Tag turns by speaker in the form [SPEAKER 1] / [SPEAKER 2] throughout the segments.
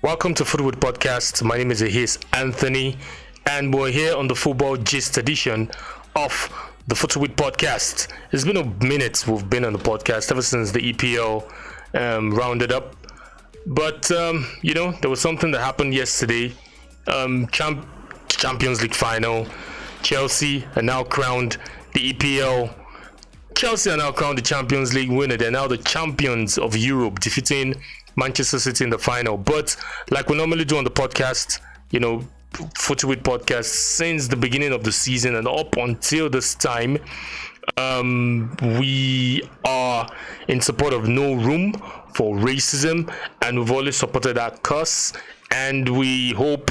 [SPEAKER 1] Welcome to FootyWit Podcast. My name is Ehis Anthony, and we're here on the Football Gist edition of the FootyWit Podcast. It's been a minute we've been on the podcast ever since the EPL rounded up. But, there was something that happened yesterday. Champions League final. Chelsea are now crowned the EPL. Chelsea are now crowned the Champions League winner. They're now the champions of Europe, defeating Manchester City in the final. But like we normally do on the podcast, FootyWit podcast, since the beginning of the season and up until this time, we are in support of no room for racism, and we've always supported that cause, and we hope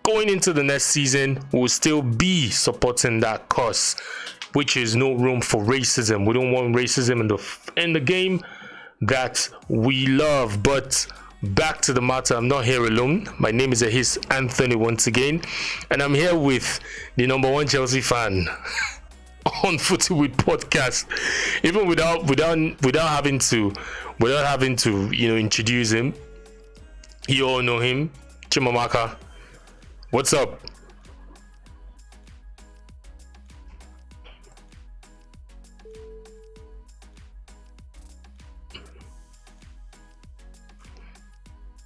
[SPEAKER 1] going into the next season we'll still be supporting that cause, which is no room for racism. We don't want racism in the game that we love. But back to the matter, I'm not here alone. My name is Ehis Anthony once again, and I'm here with the number one Chelsea fan on FootyWit Podcast, even without having to introduce him. You all know him, Chimamaka. What's up?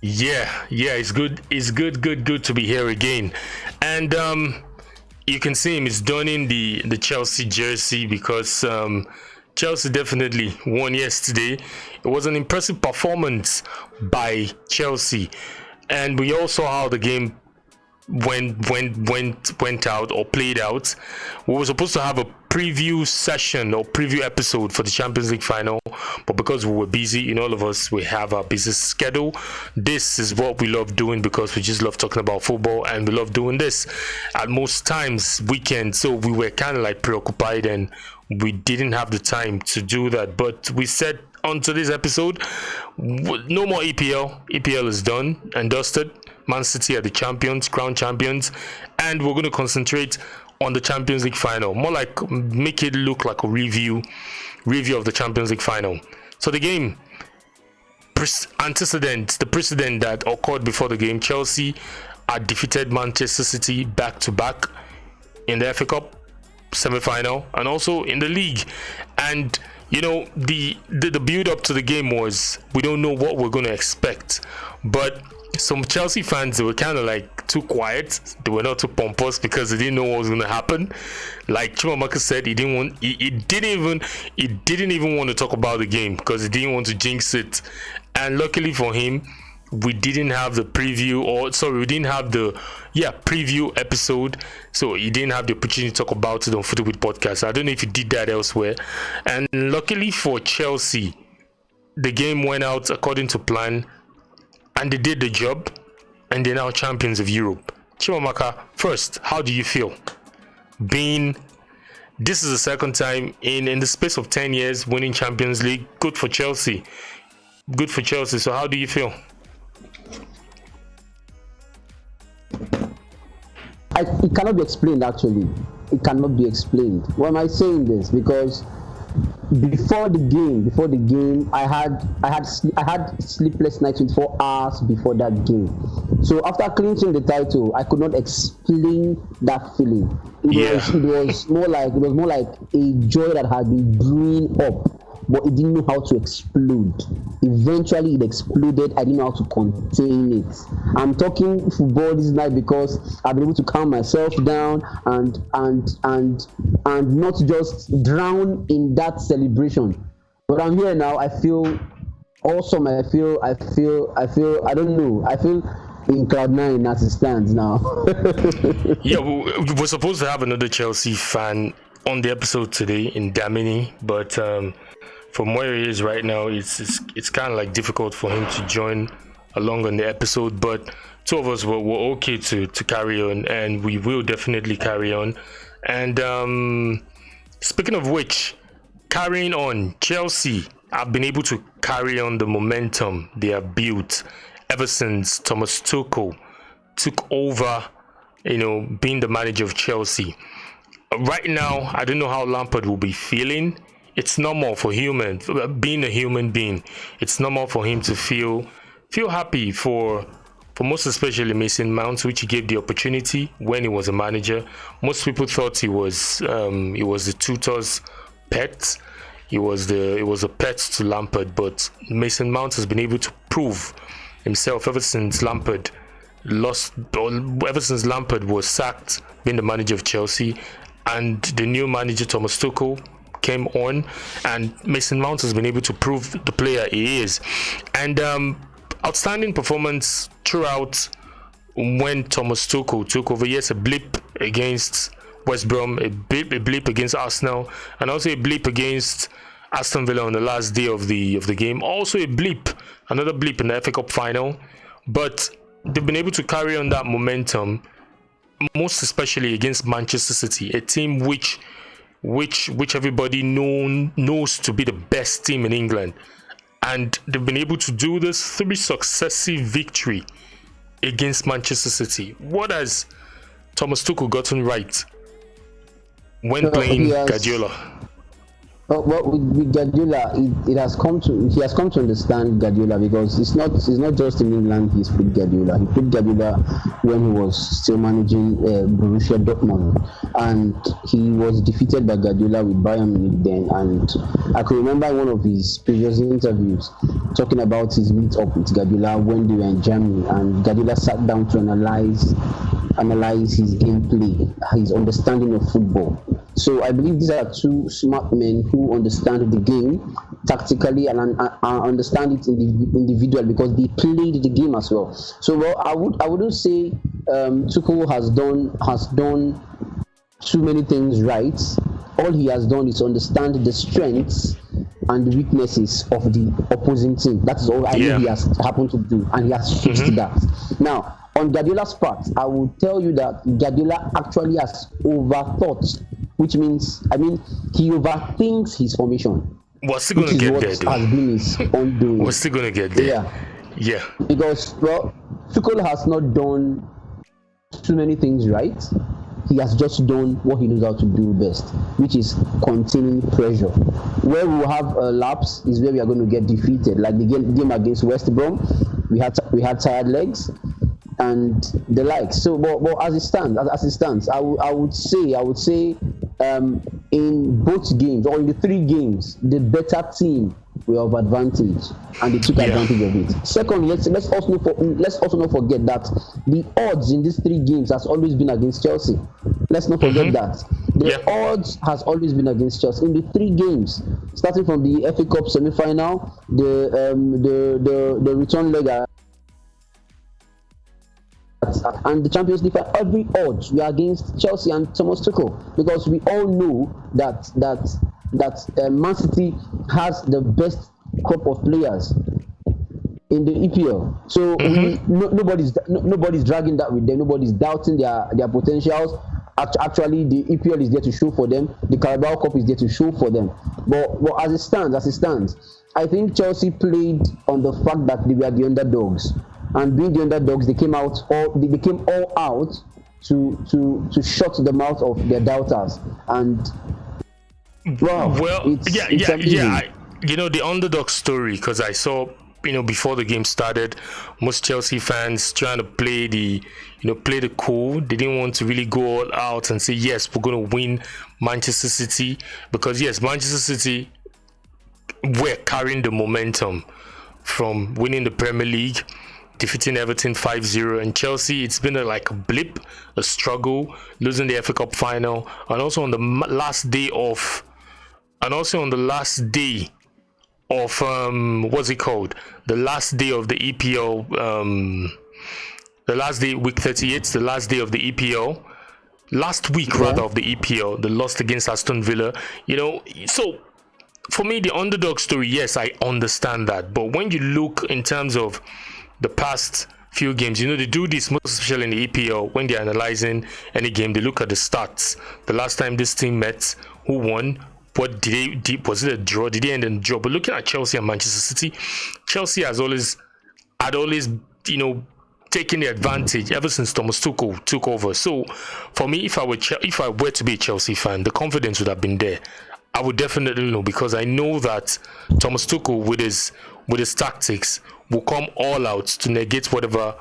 [SPEAKER 1] Yeah, it's good to be here again. And you can see him is donning the Chelsea jersey because Chelsea definitely won yesterday. It was an impressive performance by Chelsea, and we all saw how the game went out or played out. We were supposed to have a preview session or preview episode for the Champions League final, but because we were busy, all of us, we have our busy schedule. This is what we love doing because we just love talking about football, and we love doing this at most times weekends. So we were kind of like preoccupied and we didn't have the time to do that. But we said on today's episode, no more EPL. EPL is done and dusted. Man City are the champions, crown champions, and we're going to concentrate on the Champions League final. More like make it look like a review of the Champions League final. So the game, the precedent that occurred before the game, Chelsea had defeated Manchester City back to back in the FA Cup semi-final and also in the league. And the build up to the game was, we don't know what we're going to expect, but some Chelsea fans, they were kind of like too quiet. They were not too pompous because they didn't know what was going to happen. Like Chimamaka said, he didn't even want to talk about the game because he didn't want to jinx it. And luckily for him, we didn't have the preview, we didn't have the preview episode, so he didn't have the opportunity to talk about it on FootyWit Podcast. I don't know if he did that elsewhere. And luckily for Chelsea, the game went out according to plan, and they did the job, and they're now champions of Europe. Chimamaka, first, how do you feel? This is the second time in the space of 10 years winning Champions League. Good for Chelsea. So how do you feel?
[SPEAKER 2] It cannot be explained, actually. It cannot be explained. Why am I saying this? Because before the game, I had sleepless nights, 24 hours before that game. So after clinching the title, I could not explain that feeling. It was more like a joy that had been brewing up, but it didn't know how to explode. Eventually it exploded. I didn't know how to contain it. I'm talking football this night because I've been able to calm myself down and not just drown in that celebration. But I'm here now. I feel awesome. I feel I don't know. I feel in cloud nine as it stands now.
[SPEAKER 1] We're supposed to have another Chelsea fan on the episode today in Damini, but from where he is right now, it's kind of like difficult for him to join along on the episode. But two of us were okay to carry on, and we will definitely carry on. And speaking of which, carrying on, Chelsea have been able to carry on the momentum they have built ever since Thomas Tuchel took over, being the manager of Chelsea. Right now, I don't know how Lampard will be feeling. It's normal for being a human being. It's normal for him to feel happy for for most especially Mason Mount, which he gave the opportunity when he was a manager. Most people thought he was the tutor's pet. He was a pet to Lampard, but Mason Mount has been able to prove himself ever since Lampard was sacked, being the manager of Chelsea, and the new manager Thomas Tuchel came on, and Mason Mount has been able to prove the player he is. And outstanding performance throughout when Thomas Tuchel took over. Yes, a blip against West Brom, a blip against Arsenal, and also a blip against Aston Villa on the last day of the game. Also another blip in the FA Cup final. But they've been able to carry on that momentum, most especially against Manchester City, a team which everybody knows to be the best team in England. And they've been able to do this 3 successive victory against Manchester City. What has Thomas Tuchel gotten right when playing Guardiola?
[SPEAKER 2] Well, with Guardiola, he has come to understand Guardiola, because it's not just in England he's played Guardiola. He played Guardiola when he was still managing Borussia Dortmund, and he was defeated by Guardiola with Bayern Munich then. And I can remember in one of his previous interviews talking about his meet up with Guardiola when they were in Germany, and Guardiola sat down to analyze his gameplay, his understanding of football. So I believe these are 2 smart men who understand the game tactically and understand it individually, because they played the game as well. So I wouldn't say Tuchel has done too many things right. All he has done is understand the strengths and the weaknesses of the opposing team. That is all I know he has happened to do, and he has fixed that. Now, on Guardiola's part, I will tell you that Guardiola actually has overthought, which means, he overthinks his formation.
[SPEAKER 1] We're still going to get there, though.
[SPEAKER 2] Has been his undoing.
[SPEAKER 1] We're still going to get there. Yeah.
[SPEAKER 2] Because, Tuchel has not done too many things right. He has just done what he knows how to do best, which is containing pressure. Where we will have a lapse is where we are going to get defeated. Like the game against West Brom, we had tired legs and the like. So, but as it stands, I would say, in both games, or in the 3 games, the better team were of advantage, and they took advantage of it. Secondly, let's also not forget that the odds in these 3 games has always been against Chelsea. Let's not forget that the odds has always been against Chelsea in the 3 games, starting from the FA Cup semi-final, the return leg, and the Champions League. Every odds we are against Chelsea and Thomas Tuchel, because we all know that Man City has the best crop of players in the EPL. So nobody's dragging that with them. Nobody's doubting their potentials. Actually, the EPL is there to show for them. The Carabao Cup is there to show for them. But as it stands, I think Chelsea played on the fact that they were the underdogs. And being the underdogs, they came all out to shut the mouth of their doubters. And
[SPEAKER 1] the underdog story, because I saw, before the game started, most Chelsea fans trying to play the cool. They didn't want to really go all out and say, yes, we're going to win Manchester City, because yes, Manchester City were carrying the momentum from winning the Premier League, defeating Everton 5-0, and Chelsea, it's been a blip, a struggle, losing the FA Cup final, and also on the last day of what's it called? The last day of the EPL, the last day, week 38, the last day of the EPL, last week rather of the EPL, the loss against Aston Villa. So for me, the underdog story, yes, I understand that, but when you look in terms of the past few games, they do this most especially in the EPL. When they're analyzing any game, they look at the stats. The last time this team met, who won, what did they, was it a draw? Did they end in a draw? But looking at Chelsea and Manchester City, Chelsea had always taken the advantage ever since Thomas Tuchel took over. So for me, if I were to be a Chelsea fan, the confidence would have been there. I would definitely know, because I know that Thomas Tuchel with his tactics will come all out to negate whatever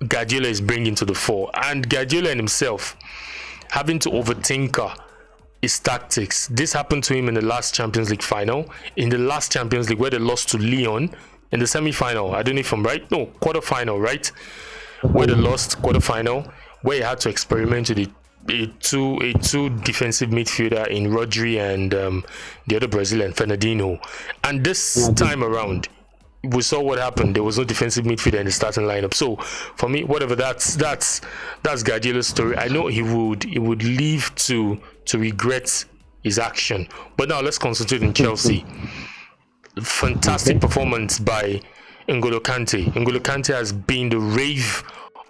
[SPEAKER 1] Guardiola is bringing to the fore, and Guardiola himself having to overthink his tactics. This happened to him in the last Champions League final, in the last Champions League where they lost to Lyon in the semi-final. I don't know if I'm right. No, quarter-final, right? Where they lost quarter-final, where he had to experiment with a two defensive midfielder in Rodri and the other Brazilian, Fernandinho. And this time around, we saw what happened. There was no defensive midfielder in the starting lineup. So for me, whatever, that's Guardiola's story. I know he would leave to regret his action. But now let's concentrate on Chelsea. Fantastic performance by N'Golo Kante. N'Golo Kante has been the rave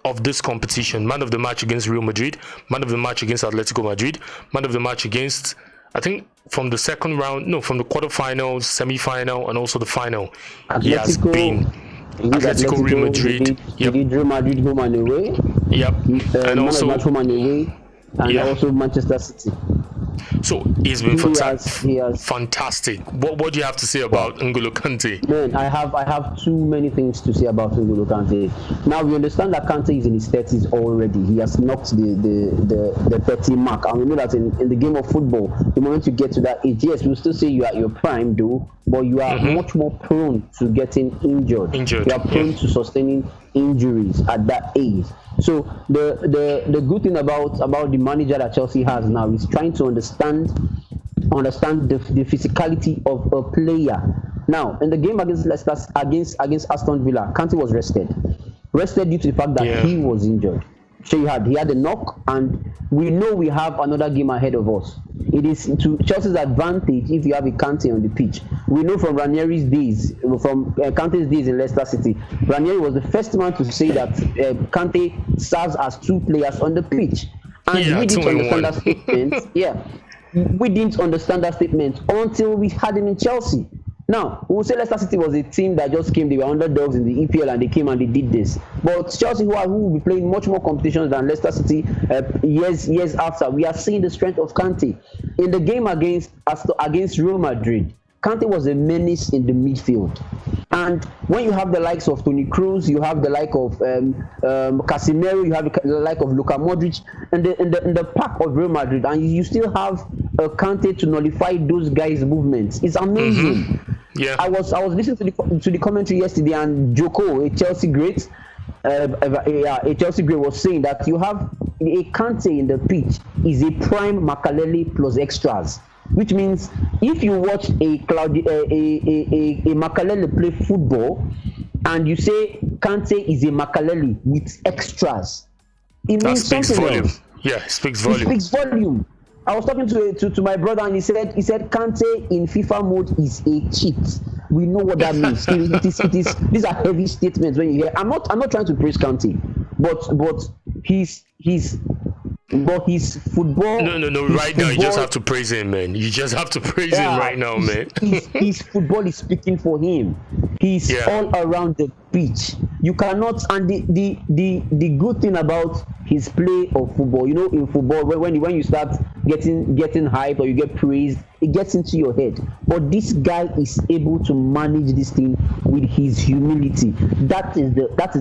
[SPEAKER 1] of this competition. Man of the match against Real Madrid, man of the match against Atletico Madrid, man of the match against, I think, from the quarterfinals, semi-final, and also the final. He has been Atletico, Real Madrid.
[SPEAKER 2] Real Madrid home and away.
[SPEAKER 1] Yep. And also
[SPEAKER 2] home and away, and also Manchester City.
[SPEAKER 1] So he's been fantastic. What do you have to say about N'Golo Kante?
[SPEAKER 2] Man, I have too many things to say about N'Golo Kante. Now we understand that Kante is in his 30s already. He has knocked the 30 mark, and we know that in the game of football, the moment you get to that age, yes, we'll still say you are at your prime, though, but you are much more prone to getting injured. You are prone to sustaining injuries at that age. So the good thing about the manager that Chelsea has now is trying to understand the physicality of a player. Now, in the game against Leicester, against Aston Villa, Kante was rested due to the fact that he was injured. So he had a knock, and we know we have another game ahead of us. It is to Chelsea's advantage if you have a Kante on the pitch. We know from Ranieri's days, from Kante's days in Leicester City, Ranieri was the first man to say that Kante serves as two players on the pitch. And we didn't understand that statement. We didn't understand that statement until we had him in Chelsea. Now, we will say Leicester City was a team that just came, they were underdogs in the EPL and they came and they did this. But Chelsea, who will be playing much more competitions than Leicester City years after, we are seeing the strength of Kante. In the game against Real Madrid, Kante was a menace in the midfield. And when you have the likes of Toni Kroos, you have the like of Casemiro, you have the like of Luka Modric, and in the pack of Real Madrid, and you still have Kante to nullify those guys' movements. It's amazing.
[SPEAKER 1] Yeah,
[SPEAKER 2] I was listening to the commentary yesterday, and Njoku, a Chelsea great, was saying that you have a Kante in the pitch is a prime Makaleli plus extras, which means if you watch a Makaleli play football and you say Kante is a Makaleli with extras, it means something else.
[SPEAKER 1] Yeah, it speaks volume.
[SPEAKER 2] It speaks volume. I was talking to my brother, and he said Kante in FIFA mode is a cheat. We know what that means. It is. These are heavy statements when you hear. I'm not trying to praise Kante, but his football.
[SPEAKER 1] No. Right now, you just have to praise him, man. You just have to praise him right now, man.
[SPEAKER 2] His football is speaking for him. He's all around the pitch. You cannot. And the good thing about his play of football, you know, in football, when you start getting hyped or you get praised, it gets into your head. But this guy is able to manage this thing with his humility. That is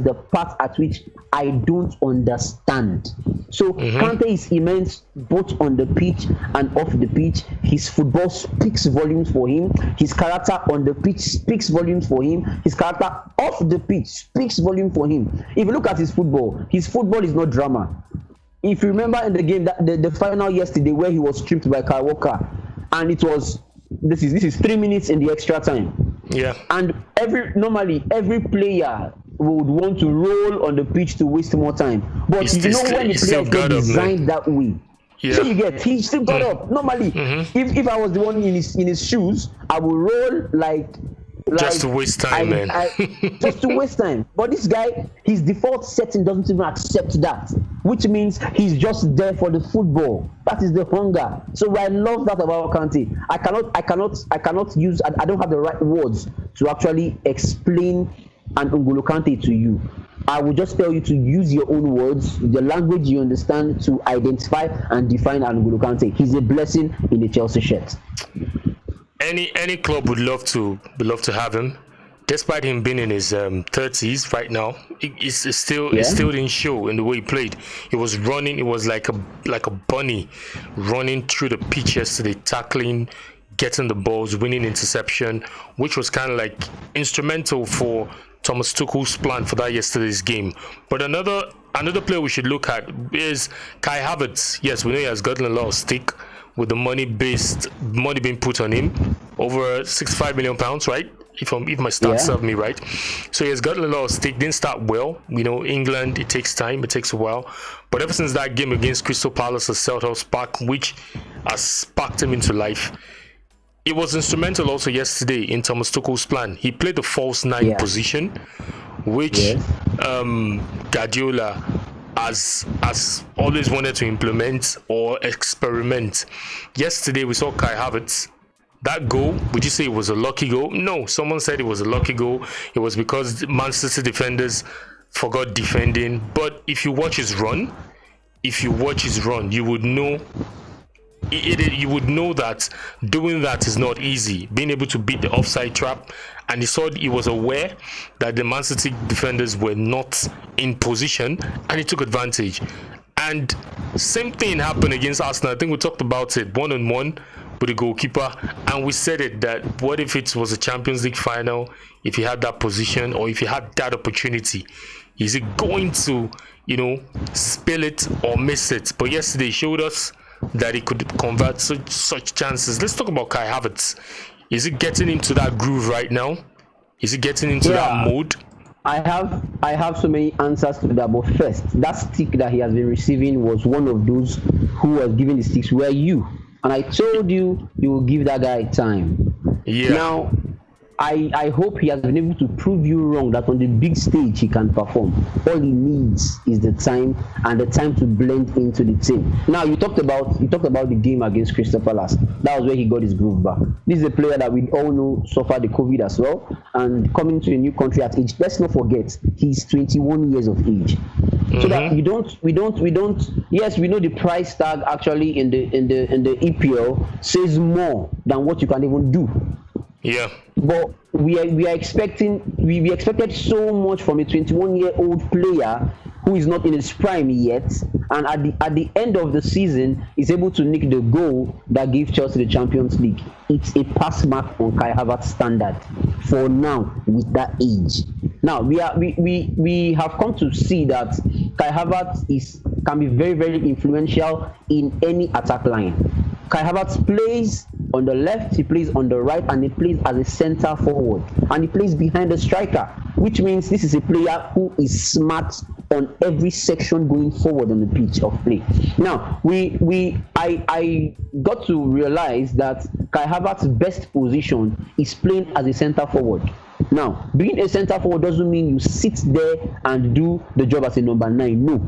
[SPEAKER 2] the part at which I don't understand. So Kante is immense both on the pitch and off the pitch. His football speaks volumes for him. His character on the pitch speaks volumes for him. His character off the pitch speaks volume for him. If you look at his football is not drama. If you remember in the game, that the final yesterday where he was stripped by Kyle Walker, and it was this is 3 minutes in the extra time.
[SPEAKER 1] Yeah. And
[SPEAKER 2] normally every player would want to roll on the pitch to waste more time. But when the players get designed that way, so he still got up. Normally, if I was the one in his shoes, I would roll like
[SPEAKER 1] just to waste time, man.
[SPEAKER 2] Just to waste time. But this guy, his default setting doesn't even accept that, which means he's just there for the football. That is the hunger. So I love that about Kante. I cannot use. I don't have the right words to actually explain an N'Golo Kante to you. I will just tell you to use your own words, the language you understand, to identify and define N'Golo Kante. He's a blessing in the Chelsea shirt.
[SPEAKER 1] Any club would love to have him. despite him being in his 30s right now, it still didn't show in the way he played. He was running. It was like a bunny running through the pitch yesterday, tackling, getting the balls, winning interception, which was kind of like instrumental for Thomas Tuchel's plan for that yesterday's game. But another player we should look at is Kai Havertz. Yes, we know he has gotten a lot of stick with the money being put on him, over £65 million, right? If my stats serve me right. So he has gotten a lot of stick. Didn't start well. England, it takes time. It takes a while. But ever since that game against Crystal Palace at Selhurst Park, which has sparked him into life, it was instrumental also yesterday in Thomas Tuchel's plan. He played the false nine position, which Guardiola has always wanted to implement or experiment. Yesterday we saw Kai Havertz. That goal, would you say it was a lucky goal? No, someone said it was a lucky goal. It was because Man City defenders forgot defending. But if you watch his run, you would know. You would know that doing that is not easy. Being able to beat the offside trap, and he was aware that the Man City defenders were not in position, and he took advantage. And same thing happened against Arsenal. I think we talked about it 1-on-1 with the goalkeeper, and we said it that what if it was a Champions League final? If he had that position or if he had that opportunity, is he going to spill it or miss it? But yesterday he showed us that he could convert such chances. Let's talk about Kai Havertz. Is he getting into that groove right now? Is he getting into that mode?
[SPEAKER 2] I have so many answers to that, but first, that stick that he has been receiving was one of those who was giving the sticks were you. And I told you will give that guy time. Yeah. Now, I hope he has been able to prove you wrong that on the big stage he can perform. All he needs is the time and the time to blend into the team. Now you talked about the game against Crystal Palace. That was where he got his groove back. This is a player that we all know suffered the COVID as well, and coming to a new country at age. Let's not forget he's 21 years of age. So that we don't. Yes, we know the price tag actually in the EPL says more than what you can even do.
[SPEAKER 1] Yeah.
[SPEAKER 2] But we expected so much from a 21-year-old player who is not in his prime yet, and at the end of the season is able to nick the goal that gave Chelsea the Champions League. It's a pass mark on Kai Havertz standard for now with that age. Now we have come to see that Kai Havertz can be very, very influential in any attack line. Kai Havertz plays on the left, he plays on the right, and he plays as a center forward, and he plays behind the striker, which means this is a player who is smart on every section going forward on the pitch of play. Now I got to realize that Kai Havertz's best position is playing as a center forward. Now, being a center forward doesn't mean you sit there and do the job as a number 9. No.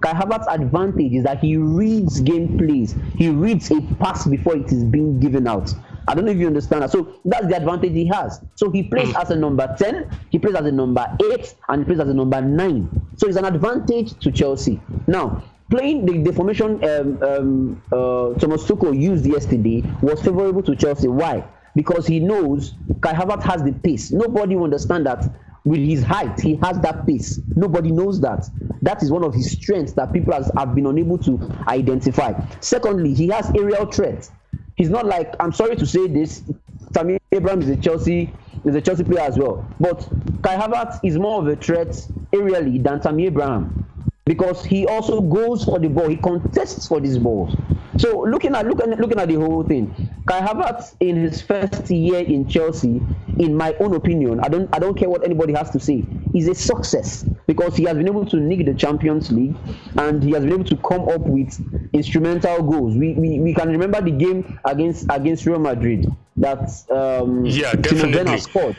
[SPEAKER 2] Kai Havertz's advantage is that he reads game plays. He reads a pass before it is being given out. I don't know if you understand that. So that's the advantage he has. So he plays as a number 10, he plays as a number 8, and he plays as a number 9. So it's an advantage to Chelsea. Now, playing the formation Thomas Tuchel used yesterday was favorable to Chelsea. Why? Because he knows Kai Havertz has the pace. Nobody will understand that with his height, he has that pace. Nobody knows that. That is one of his strengths that people have been unable to identify. Secondly, he has aerial threat. He's not like, I'm sorry to say this, Tammy Abraham is a Chelsea player as well. But Kai Havertz is more of a threat aerially than Tammy Abraham, because he also goes for the ball. He contests for these balls. So looking at the whole thing, Kai Havertz in his first year in Chelsea, in my own opinion, I don't care what anybody has to say, is a success, because he has been able to nick the Champions League and he has been able to come up with instrumental goals. We can remember the game against Real Madrid that Timo Werner scored.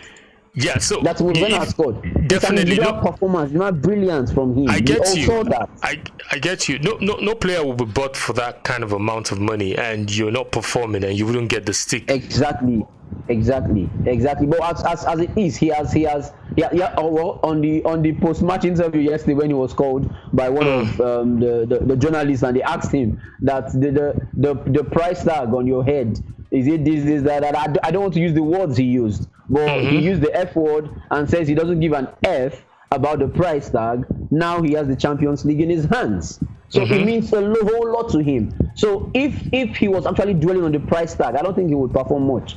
[SPEAKER 1] Yeah, so
[SPEAKER 2] that's what Werner scored.
[SPEAKER 1] Definitely,
[SPEAKER 2] it's an performance, not brilliance from him.
[SPEAKER 1] I get you.
[SPEAKER 2] Saw that.
[SPEAKER 1] I get you. No player will be bought for that kind of amount of money, and you're not performing, and you wouldn't get the stick.
[SPEAKER 2] Exactly. But as it is, he has. On the post-match interview yesterday, when he was called by one of the journalists, and they asked him that the price tag on your head Is it this, that? I don't want to use the words he used, but he used the F word and says he doesn't give an F about the price tag. Now he has the Champions League in his hands. So it means a whole lot to him. So if he was actually dwelling on the price tag, I don't think he would perform much.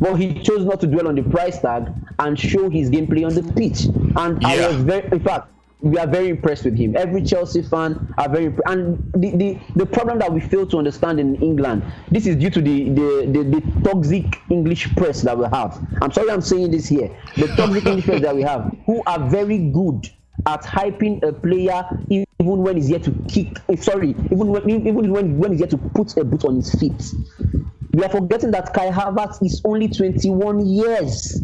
[SPEAKER 2] But he chose not to dwell on the price tag and show his gameplay on the pitch. And I was in fact, we are very impressed with him. Every Chelsea fan are very and the problem that we fail to understand in England, this is due to the toxic English press that we have. I'm sorry I'm saying this here. The toxic English press that we have, who are very good at hyping a player even when he's yet to kick. Even when he's yet to put a boot on his feet. We are forgetting that Kai Havertz is only 21 years.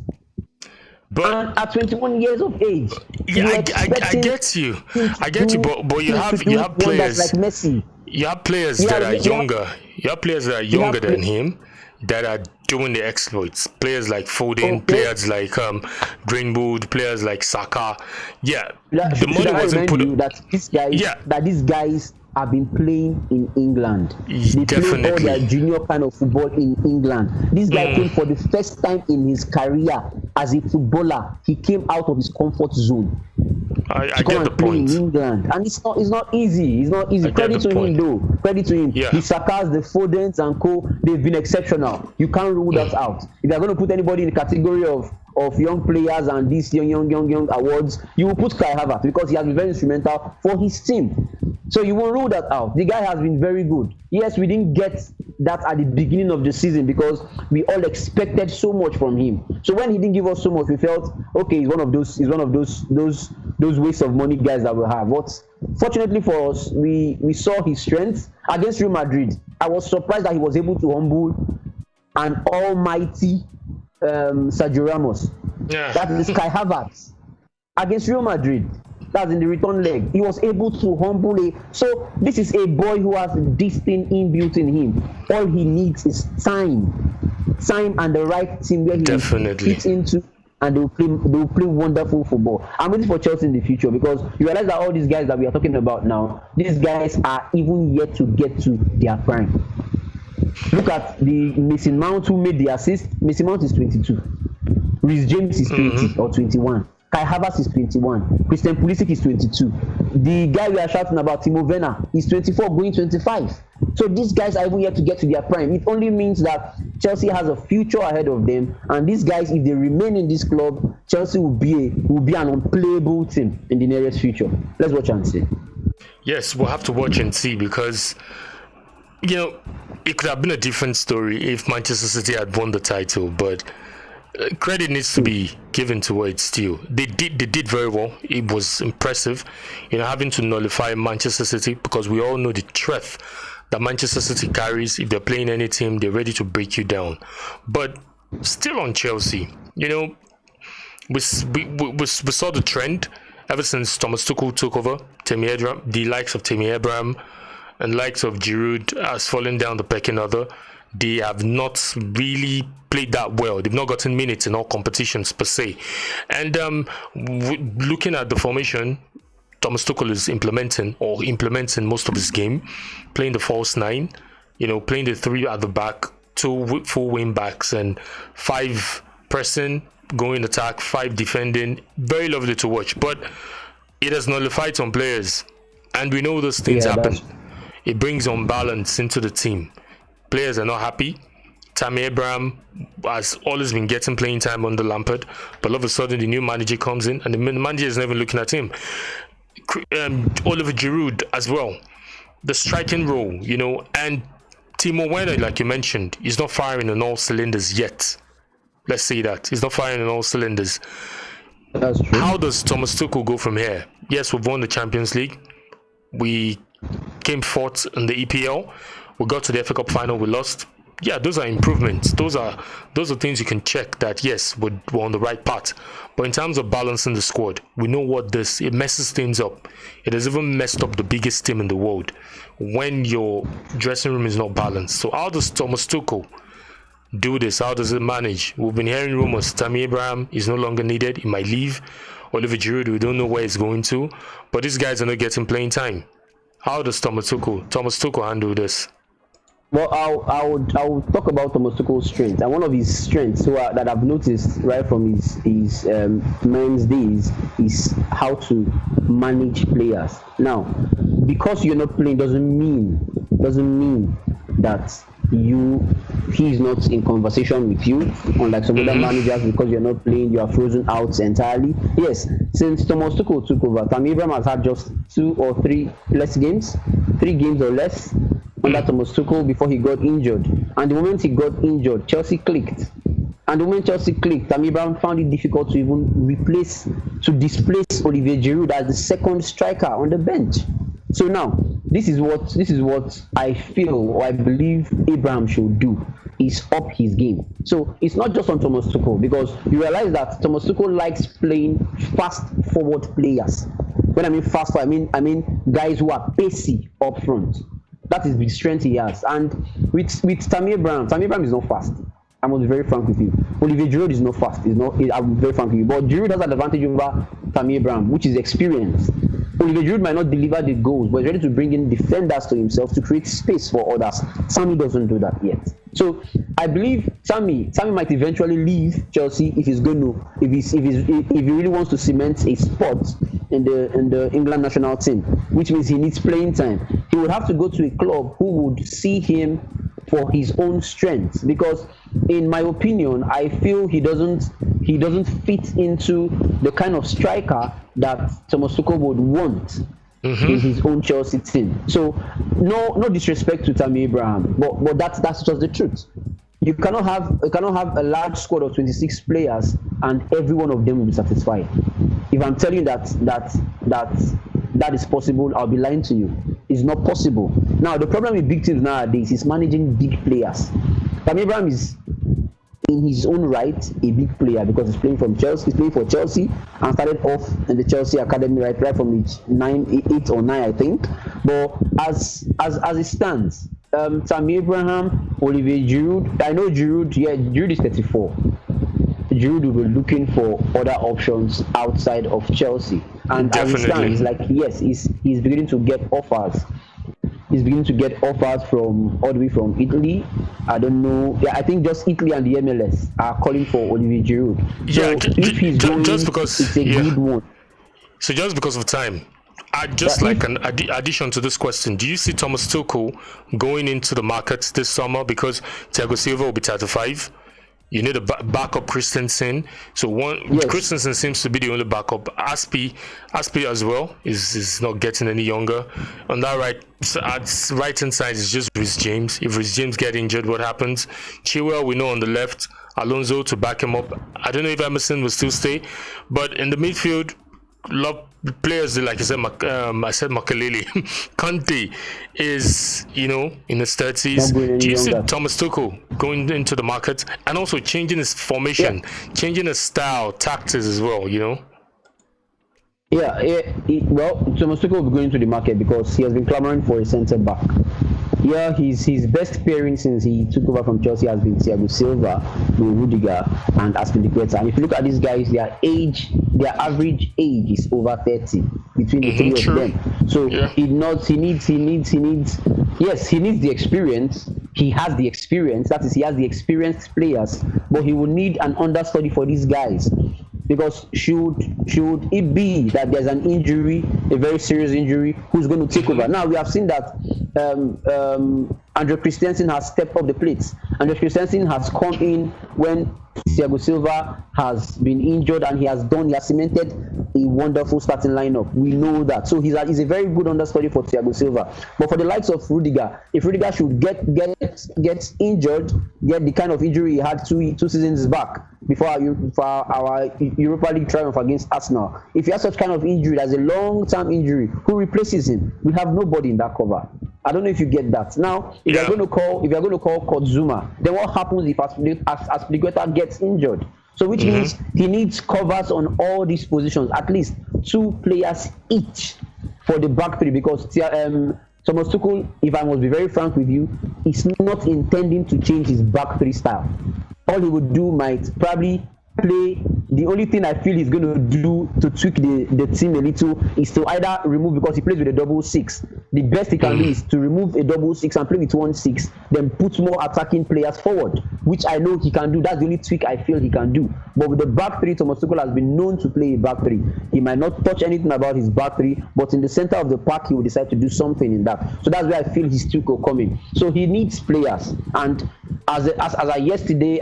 [SPEAKER 2] And at 21 years of age,
[SPEAKER 1] I get you, but you have players
[SPEAKER 2] like Messi.
[SPEAKER 1] You have players that are younger. You have players that are younger than him that are doing the exploits. Players like Foden, players like Greenwood, players like Saka. Yeah, the money wasn't put.
[SPEAKER 2] That these guys have been playing in England. They play all their junior kind of football in England. This guy came for the first time in his career as a footballer. He came out of his comfort zone.
[SPEAKER 1] I get the point.
[SPEAKER 2] In England, and it's not easy. It's not easy. Credit to him, though. Credit to him.
[SPEAKER 1] Yeah.
[SPEAKER 2] The Sakas, the Fodens, and co. They've been exceptional. You can't rule that out. If you're going to put anybody in the category of young players and these young awards, you will put Kai Havertz because he has been very instrumental for his team. So you won't rule that out. The guy has been very good. Yes, we didn't get that at the beginning of the season because we all expected so much from him. So when he didn't give us so much, we felt okay. He's one of those waste of money guys that we have. But fortunately for us, we saw his strength against Real Madrid. I was surprised that he was able to humble an almighty Sergio Ramos.
[SPEAKER 1] Yeah.
[SPEAKER 2] That is Kai Havertz against Real Madrid. That's in the return leg. He was able to humble so this is a boy who has this thing inbuilt in him. All he needs is time and the right team where he fits into, and they will play wonderful football. I'm waiting for Chelsea in the future because you realize that all these guys that we are talking about now, these guys are even yet to get to their prime. Look at the Mason Mount who made the assist. Mason Mount is 22. Reece James is 20 or 21. Kai Havertz is 21. Christian Pulisic is 22. The guy we are shouting about, Timo Werner, is 24 going 25. So these guys are even yet to get to their prime. It only means that Chelsea has a future ahead of them, and these guys, if they remain in this club, Chelsea will be an unplayable team in the nearest future. Let's watch and see.
[SPEAKER 1] Yes, we'll have to watch and see because it could have been a different story if Manchester City had won the title, but credit needs to be given to where it's due. They did very well. It was impressive, having to nullify Manchester City because we all know the threat that Manchester City carries. If they're playing any team, they're ready to break you down. But still on Chelsea, we saw the trend ever since Thomas Tuchel took over. The likes of Tammy Abraham and likes of Giroud has fallen down the pecking order. They have not really played that well. They've not gotten minutes in all competitions per se. And looking at the formation Thomas Tuchel is implementing most of his game, playing the false nine, playing the three at the back, two full wing backs, and 5 pressing, going attack, 5 defending. Very lovely to watch, but it has nullified some players, and we know those things happen. It brings unbalance into the team. Players are not happy. Tammy Abraham has always been getting playing time under Lampard, but all of a sudden the new manager comes in and the manager is not even looking at him. Oliver Giroud as well, the striking role, and Timo Werner, like you mentioned, is not firing on all cylinders yet. Let's say that he's not firing on all cylinders.
[SPEAKER 2] That's true.
[SPEAKER 1] How does Thomas Tuchel go from here? Yes, we've won the Champions League. We came fourth in the EPL. We got to the FA Cup final. We lost. Yeah, those are improvements. Those are things you can check that yes, we're on the right path. But in terms of balancing the squad, we know what it messes things up. It has even messed up the biggest team in the world when your dressing room is not balanced. So how does Thomas Tuchel do this? How does it manage? We've been hearing rumors. Tammy Abraham is no longer needed. He might leave. Oliver Giroud, we don't know where he's going to. But these guys are not getting playing time. How does Thomas Tuchel handle this?
[SPEAKER 2] Well, I would talk about Thomas Tuchel's strength, and one of his strengths that I've noticed right from his men's days is how to manage players. Now, because you're not playing doesn't mean that he's not in conversation with you, unlike some other managers. Because you're not playing, you are frozen out entirely. Yes, since Thomas Tuchel took over, Tammy Abraham has had just 2 or 3 games or less under Thomas Tuchel before he got injured. And the moment he got injured, Chelsea clicked. And the moment Chelsea clicked, Tammy Abraham found it difficult to even displace Olivier Giroud as the second striker on the bench. So now, this is what I feel or I believe Abraham should do, is up his game. So it's not just on Thomas Tuchel, because you realize that Thomas Tuchel likes playing fast forward players. When I mean fast forward, I mean guys who are pacey up front. That is the strength he has. And with Tammy Abraham is not fast. I must be very frank with you. Olivier Giroud is not fast. I'm very frank with you. But Giroud has an advantage over Tammy Abraham, which is experience. Olivier Giroud might not deliver the goals, but he's ready to bring in defenders to himself to create space for others. Sammy doesn't do that yet. So I believe Sammy might eventually leave Chelsea if he really wants to cement a spot in the England national team, which means he needs playing time. He would have to go to a club who would see him for his own strengths, because in my opinion, I feel he doesn't fit into the kind of striker that Thomas Tuchel would want in his own Chelsea team. So no disrespect to Tammy Abraham, but that's just the truth. You cannot have a large squad of 26 players and every one of them will be satisfied. If I'm telling you that is possible, I'll be lying to you. It's not possible. Now, the problem with big teams nowadays is managing big players. Tammy Abraham is, in his own right, a big player because he's playing for Chelsea and started off in the Chelsea academy right from age 8 or 9, I think. But as it stands, Tammy Abraham, Olivier Giroud, I know Giroud is 34. Giroud will be looking for other options outside of Chelsea. And
[SPEAKER 1] definitely.
[SPEAKER 2] As it stands, like, yes, he's beginning to get offers. He's beginning to get offers from all the way from Italy. I don't know. Yeah, I think just Italy and the MLS are calling for Olivier Giroud. So if he's going, just because it's a good one.
[SPEAKER 1] So just because of time, an addition to this question, do you see Thomas Tuchel going into the market this summer? Because Thiago Silva will be 35. You need a backup Christensen. So Christensen seems to be the only backup. Aspi as well is not getting any younger. On that right hand side is just Reece James. If Reece James get injured, what happens? Chilwell, we know on the left. Alonso to back him up. I don't know if Emerson will still stay, but in the midfield, love players like I said Makalele. Kante is in his 30s. Do you see Thomas Tuchel going into the market and also changing his formation, changing his style, tactics as well?
[SPEAKER 2] Well, Thomas Tuchel will be going to the market because he has been clamoring for a centre back. Yeah, his best pairing since he took over from Chelsea has been Thiago Silva, Rudiger, and Aspilicueta. And if you look at these guys, their average age is over 30 between the three of them. So he needs the experience. He has the experience. That is, he has the experienced players, but he will need an understudy for these guys. Because should it be that there's an injury, a very serious injury, who's going to take over? Now, we have seen that Andre Christensen has stepped up the plates. Andre Christensen has come in when Thiago Silva has been injured, and he has cemented a wonderful starting lineup. We know that. So he's a very good understudy for Thiago Silva. But for the likes of Rudiger, if Rudiger should get injured, get the kind of injury he had two seasons back before our Europa League triumph against Arsenal, if he has such kind of injury, as a long-term injury, who replaces him? We have nobody in that cover. I don't know if you get that. Now, if you're going to call Kotzuma, then what happens if Aspilicueta gets injured? So which means he needs covers on all these positions, at least 2 players each for the back three, because Thomas Tuchel, if I must be very frank with you, is not intending to change his back three style. All he would do might probably play. The only thing I feel he's going to do to tweak the team a little is to either remove, because he plays with a 6-6, the best he can do is to remove a double six and play with 1-6, then put more attacking players forward, which I know he can do. That's the only tweak I feel he can do. But with the back three, Thomas Tuchel has been known to play a back three. He might not touch anything about his back three, but in the center of the park, he will decide to do something in that. So that's where I feel his tweak will come in. So he needs players, and as I yesterday,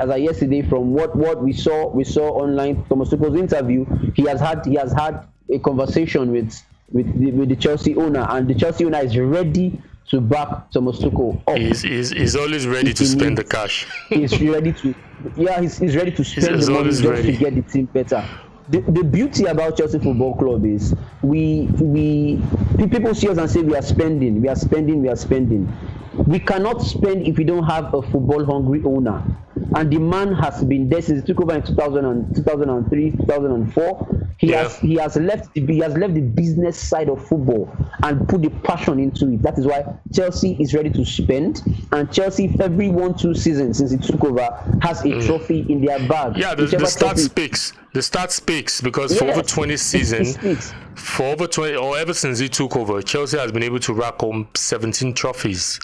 [SPEAKER 2] from what we saw online, Thomas Tuchel's interview, he has had a conversation with the Chelsea owner, and the Chelsea owner is ready to back Thomas Tuchel up.
[SPEAKER 1] He's always ready to spend the cash.
[SPEAKER 2] He's ready to ready to spend the money just to get the team better. The beauty about Chelsea Football Club is people see us and say we are spending. We cannot spend if we don't have a football hungry owner. And the man has been there since he took over in 2003, 2004. He has left the business side of football and put the passion into it. That is why Chelsea is ready to spend. And Chelsea, every 1-2 seasons since he took over, has a trophy in their bag.
[SPEAKER 1] Yeah, the stats speaks. The stats speaks because for over 20 seasons, ever since he took over, Chelsea has been able to rack home 17 trophies.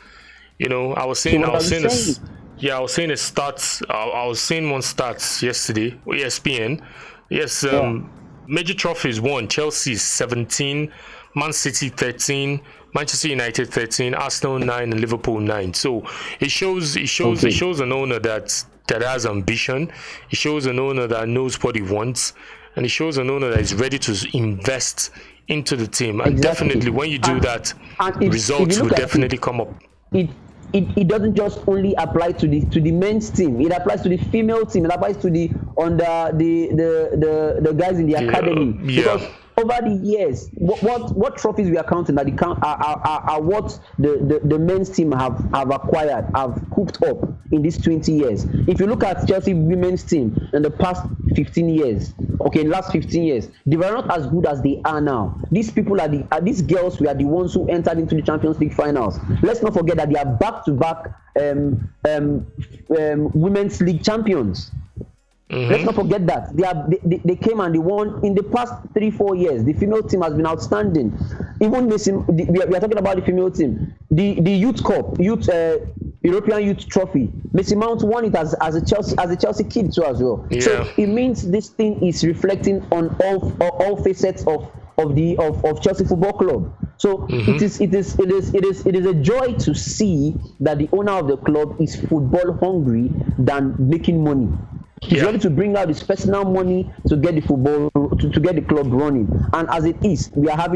[SPEAKER 1] You know, I was saying one stats. I was saying one stats yesterday, ESPN. Yes, major trophies won. Chelsea 17, Man City 13, Manchester United 13, Arsenal 9, and Liverpool 9. So it shows an owner that has ambition. It shows an owner that knows what he wants, and it shows an owner that is ready to invest into the team. And definitely, when you do that, results will definitely come up.
[SPEAKER 2] It doesn't just only apply to the men's team. It applies to the female team. It applies to the guys in the academy. Because over the years, what trophies we are counting that are what the men's team have acquired, have cooked up in these 20 years. If you look at Chelsea women's team in the past 15 years, last 15 years, they were not as good as they are now. These people these girls were the ones who entered into the Champions League finals. Let's not forget that they are back-to-back women's league champions. Let's not forget that they came and they won in the past 3-4 years. The female team has been outstanding. Even we are talking about the female team. The Youth Cup, European Youth Trophy. Mason Mount won it as a Chelsea kid too as well.
[SPEAKER 1] Yeah.
[SPEAKER 2] So it means this thing is reflecting on all facets of Chelsea Football Club. So it is a joy to see that the owner of the club is football hungry than making money. He's ready to bring out his personal money to get the football to get the club running. And as it is, we have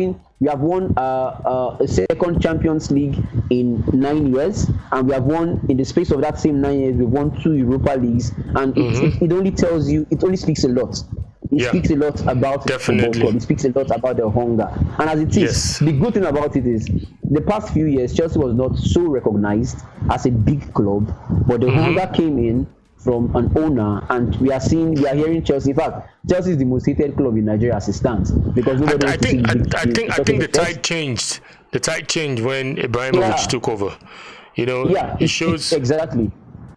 [SPEAKER 2] won a second Champions League in 9 years, and we have won in the space of that same 9 years. We've won 2 Europa Leagues, and it only tells you, it only speaks a lot. It speaks a lot about the football club. It speaks a lot about the hunger. And as it is, the good thing about it is the past few years, Chelsea was not so recognized as a big club, but the hunger came in from an owner, and we are hearing Chelsea. In fact, Chelsea is the most hated club in Nigeria as it stands, because I think
[SPEAKER 1] the tide changed. The tide changed when Ibrahimovic took over. You know, it shows
[SPEAKER 2] exactly.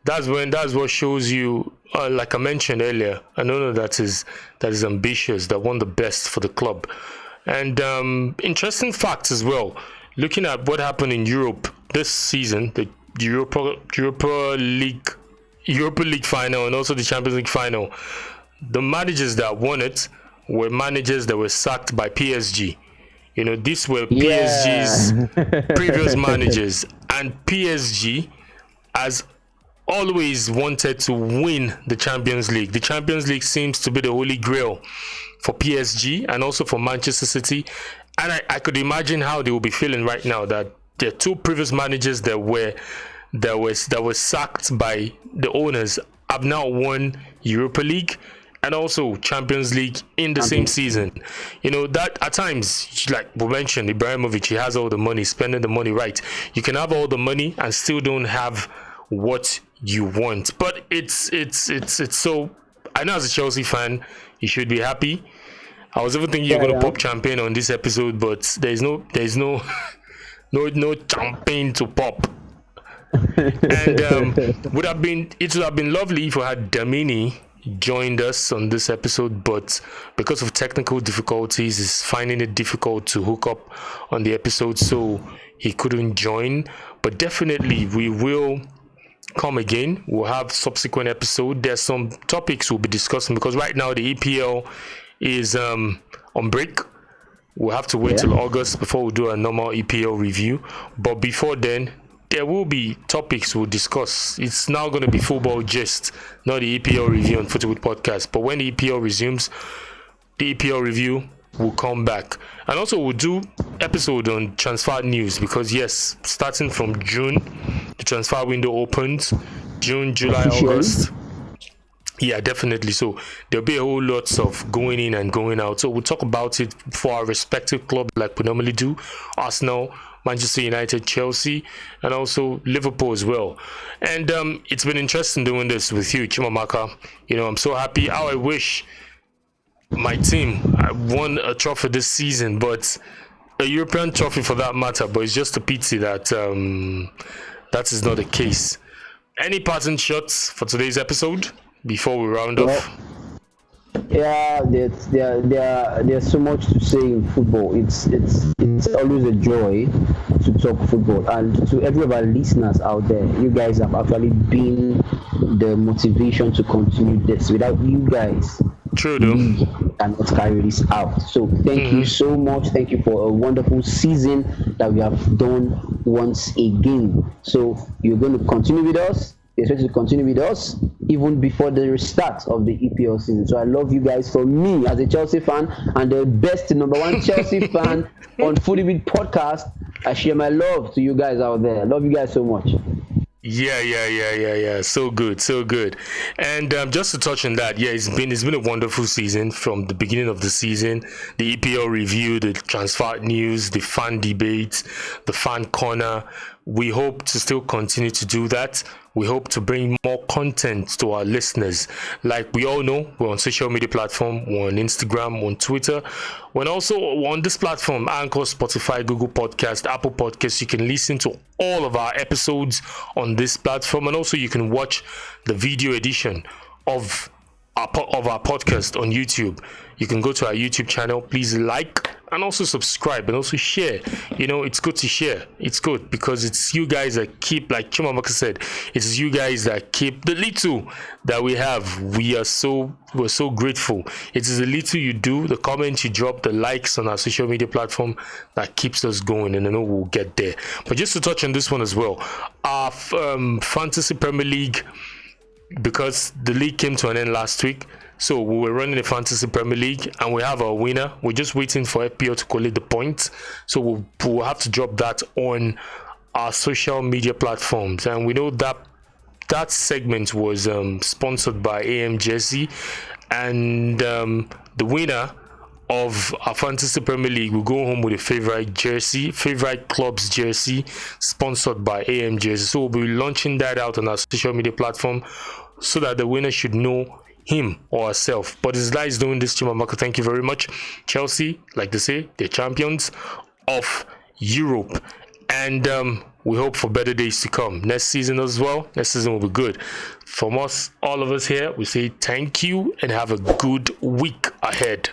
[SPEAKER 1] That's what shows you. Like I mentioned earlier, an owner that is ambitious, that want the best for the club. And interesting facts as well. Looking at what happened in Europe this season, the Europa League final and also the Champions League final, the managers that won it were managers that were sacked by PSG. You know, these were PSG's previous managers, and PSG has always wanted to win the Champions League. The Champions League seems to be the holy grail for PSG and also for Manchester City, and I could imagine how they will be feeling right now that their 2 previous managers that were sacked by the owners have now won Europa League and also Champions League in the same season. You know, that at times, like we mentioned, Ibrahimovic, he has all the money, spending the money right. You can have all the money and still don't have what you want. But it's so, I know as a Chelsea fan, you should be happy. I was even thinking you're gonna pop champagne on this episode, but there's no champagne to pop. And it would have been lovely if we had Damini joined us on this episode, but because of technical difficulties, he's finding it difficult to hook up on the episode. So he couldn't join, but definitely we will come again. We'll have subsequent episode. There's some topics we'll be discussing because right now the EPL is on break. We'll have to wait till August before we do a normal EPL review. But before then, there will be topics we'll discuss. It's now going to be football gist, not the EPL review on FootyWit podcast. But when the EPL resumes, the EPL review will come back. And also we'll do episode on transfer news because yes, starting from June, the transfer window opens. June, July, August. Yeah, definitely. So there'll be a whole lots of going in and going out. So we'll talk about it for our respective club like we normally do. Arsenal, Manchester United, Chelsea, and also Liverpool as well. And it's been interesting doing this with you, Chimamaka. You know, I'm so happy. How I wish my team won a trophy this season, but a European trophy for that matter. But it's just a pity that that is not the case. Any parting shots for today's episode before we round off?
[SPEAKER 2] Yeah, there's so much to say in football. It's always a joy to talk football, and to every of our listeners out there, you guys have actually been the motivation to continue this. Without you guys,
[SPEAKER 1] true, though,
[SPEAKER 2] we cannot carry this out. So thank you so much. Thank you for a wonderful season that we have done once again. So you're going to continue with us. Expect to continue with us even before the restart of the EPL season. So I love you guys. For me as a Chelsea fan and the best number one Chelsea fan on FootyWit podcast, I share my love to you guys out there. Love you guys so much.
[SPEAKER 1] Yeah. So good. And just to touch on that, it's been a wonderful season from the beginning of the season. The EPL review, the transfer news, the fan debate, the fan corner. We hope to still continue to do that. We hope to bring more content to our listeners. Like we all know, we're on social media platform. We're on Instagram, on Twitter. We're also on this platform, Anchor, Spotify, Google Podcast, Apple Podcasts. You can listen to all of our episodes on this platform. And also you can watch the video edition of our podcast on YouTube. You can go to our YouTube channel. Please like and also subscribe and also share. You know, it's good to share. It's good because it's you guys that keep, like Chimamaka said, it's you guys that keep the little that we have. We're so grateful. It is the little you do, the comments you drop, the likes on our social media platform that keeps us going, and I know we'll get there. But just to touch on this one as well, our Fantasy Premier League, because the league came to an end last week, so we were running the Fantasy Premier League and we have our winner. We're just waiting for FPL to collect the points, so we'll have to drop that on our social media platforms. And we know that segment was sponsored by AM Jersey, and the winner of our Fantasy Premier League will go home with a favorite club's jersey, sponsored by AM Jersey. So we'll be launching that out on our social media platform so that the winner should know him or herself. But his guys doing this, Chimamaka, thank you very much. Chelsea, like they say, they're champions of Europe, and we hope for better days to come next season as well. Next season will be good. From us, all of us here, we say thank you and have a good week ahead.